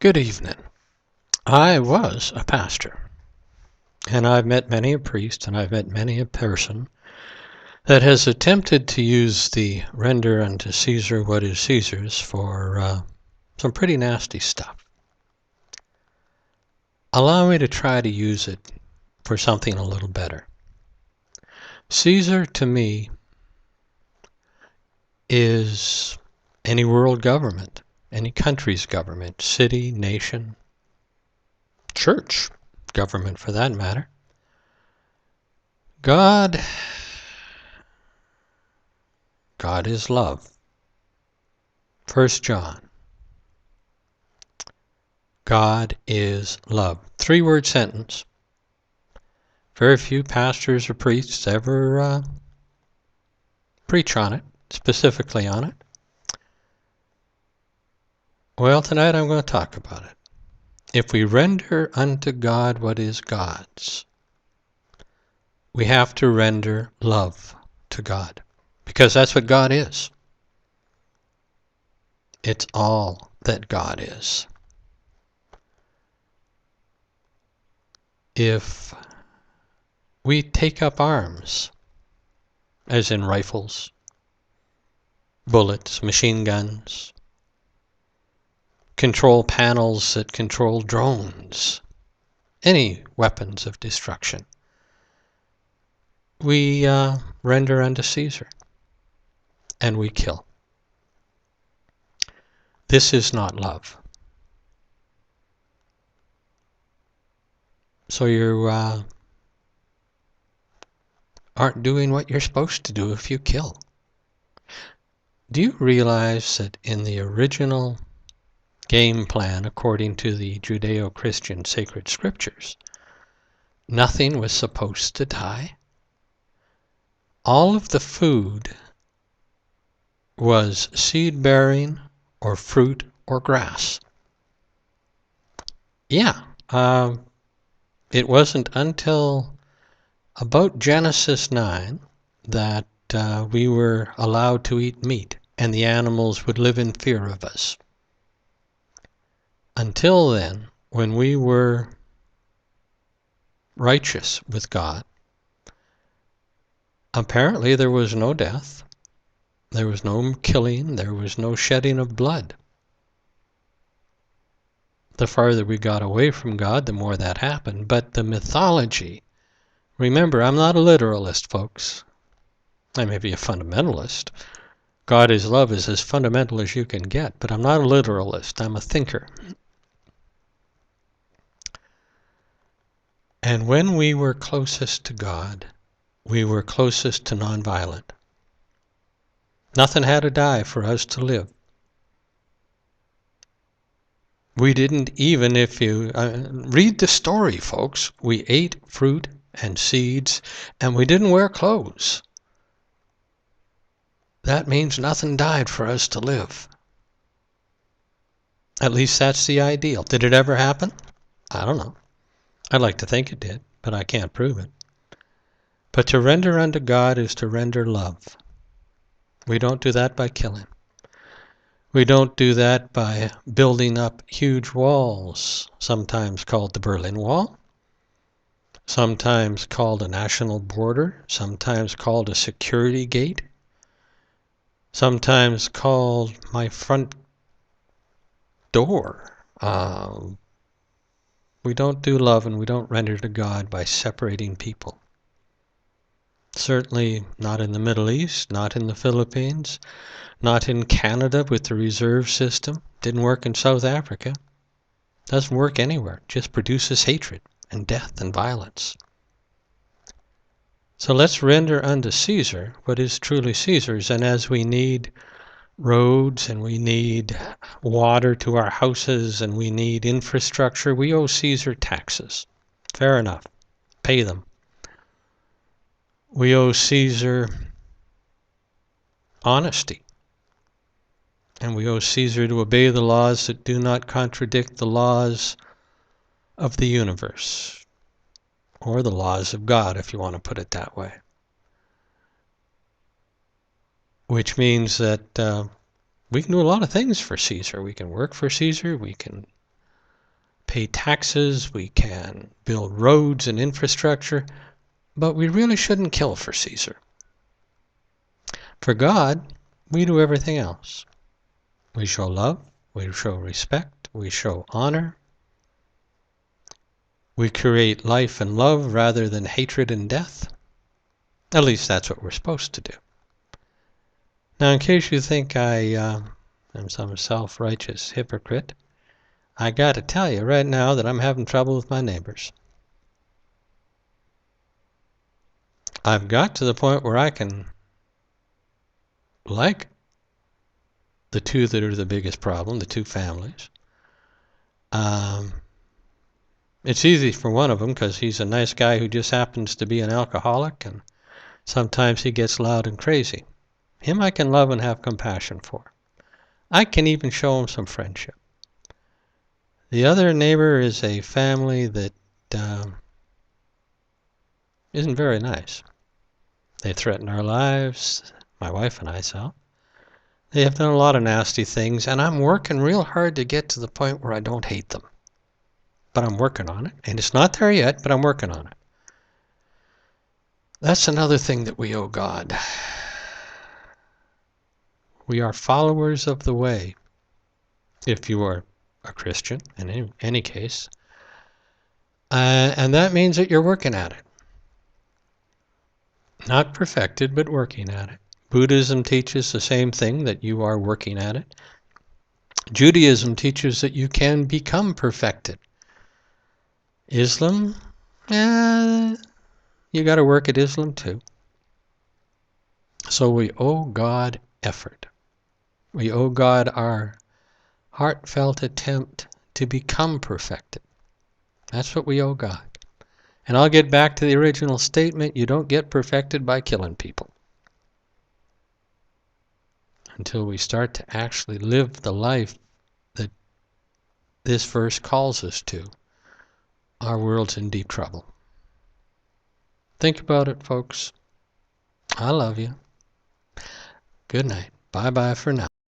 Good evening. I was a pastor, and I've met many a priest, and I've met many a person that has attempted to use the render unto Caesar what is Caesar's for some pretty nasty stuff. Allow me to try to use it for something a little better. Caesar, to me, is any world government, any country's government, city, nation, church government for that matter. God is love. 1 John. God is love. 3-word sentence. Very few pastors or priests ever preach on it, specifically on it. Well, tonight I'm going to talk about it. If we render unto God what is God's, we have to render love to God, because that's what God is. It's all that God is. If we take up arms, as in rifles, bullets, machine guns, control panels that control drones, any weapons of destruction, we render unto Caesar, and we kill. This is not love. So you aren't doing what you're supposed to do if you kill. Do you realize that in the original game plan, according to the Judeo-Christian sacred scriptures, nothing was supposed to die? All of the food was seed-bearing or fruit or grass. Yeah, it wasn't until about Genesis 9 that we were allowed to eat meat, and the animals would live in fear of us. Until then, when we were righteous with God, apparently there was no death, there was no killing, there was no shedding of blood. The farther we got away from God, the more that happened. But the mythology, remember, I'm not a literalist, folks. I may be a fundamentalist. God is love is as fundamental as you can get, but I'm not a literalist. I'm a thinker. And when we were closest to God, we were closest to nonviolent. Nothing had to die for us to live. We didn't even, if you read the story, folks, we ate fruit and seeds, and we didn't wear clothes. That means nothing died for us to live. At least that's the ideal. Did it ever happen? I don't know. I'd like to think it did, but I can't prove it. But to render unto God is to render love. We don't do that by killing. We don't do that by building up huge walls, sometimes called the Berlin Wall, sometimes called a national border, sometimes called a security gate, sometimes called my front door. We don't do love and we don't render to God by separating people. Certainly not in the Middle East, not in the Philippines, not in Canada with the reserve system. Didn't work in South Africa. Doesn't work anywhere. Just produces hatred and death and violence. So let's render unto Caesar what is truly Caesar's. And as we need roads and we need water to our houses and we need infrastructure, we owe Caesar taxes. Fair enough. Pay them. We owe Caesar honesty. And we owe Caesar to obey the laws that do not contradict the laws of the universe, or the laws of God, if you want to put it that way. Which means that we can do a lot of things for Caesar. We can work for Caesar. We can pay taxes, we can build roads and infrastructure, but we really shouldn't kill for Caesar. For God, we do everything else. We show love, we show respect, we show honor. We create life and love rather than hatred and death. At least that's what we're supposed to do. Now, in case you think I am some self-righteous hypocrite, I got to tell you right now that I'm having trouble with my neighbors. I've got to the point where I can like the two that are the biggest problem, the two families. It's easy for one of them because he's a nice guy who just happens to be an alcoholic, and sometimes he gets loud and crazy. Him I can love and have compassion for. I can even show him some friendship. The other neighbor is a family that isn't very nice. They threaten our lives, my wife and I, so. They have done a lot of nasty things, and I'm working real hard to get to the point where I don't hate them. But I'm working on it, and it's not there yet, but I'm working on it. That's another thing that we owe God. We are followers of the way, if you are a Christian, in any case. And that means that you're working at it. Not perfected, but working at it. Buddhism teaches the same thing, that you are working at it. Judaism teaches that you can become perfected. Islam, you got to work at Islam too. So we owe God effort. We owe God our heartfelt attempt to become perfected. That's what we owe God. And I'll get back to the original statement, you don't get perfected by killing people. Until we start to actually live the life that this verse calls us to, our world's in deep trouble. Think about it, folks. I love you. Good night. Bye-bye for now.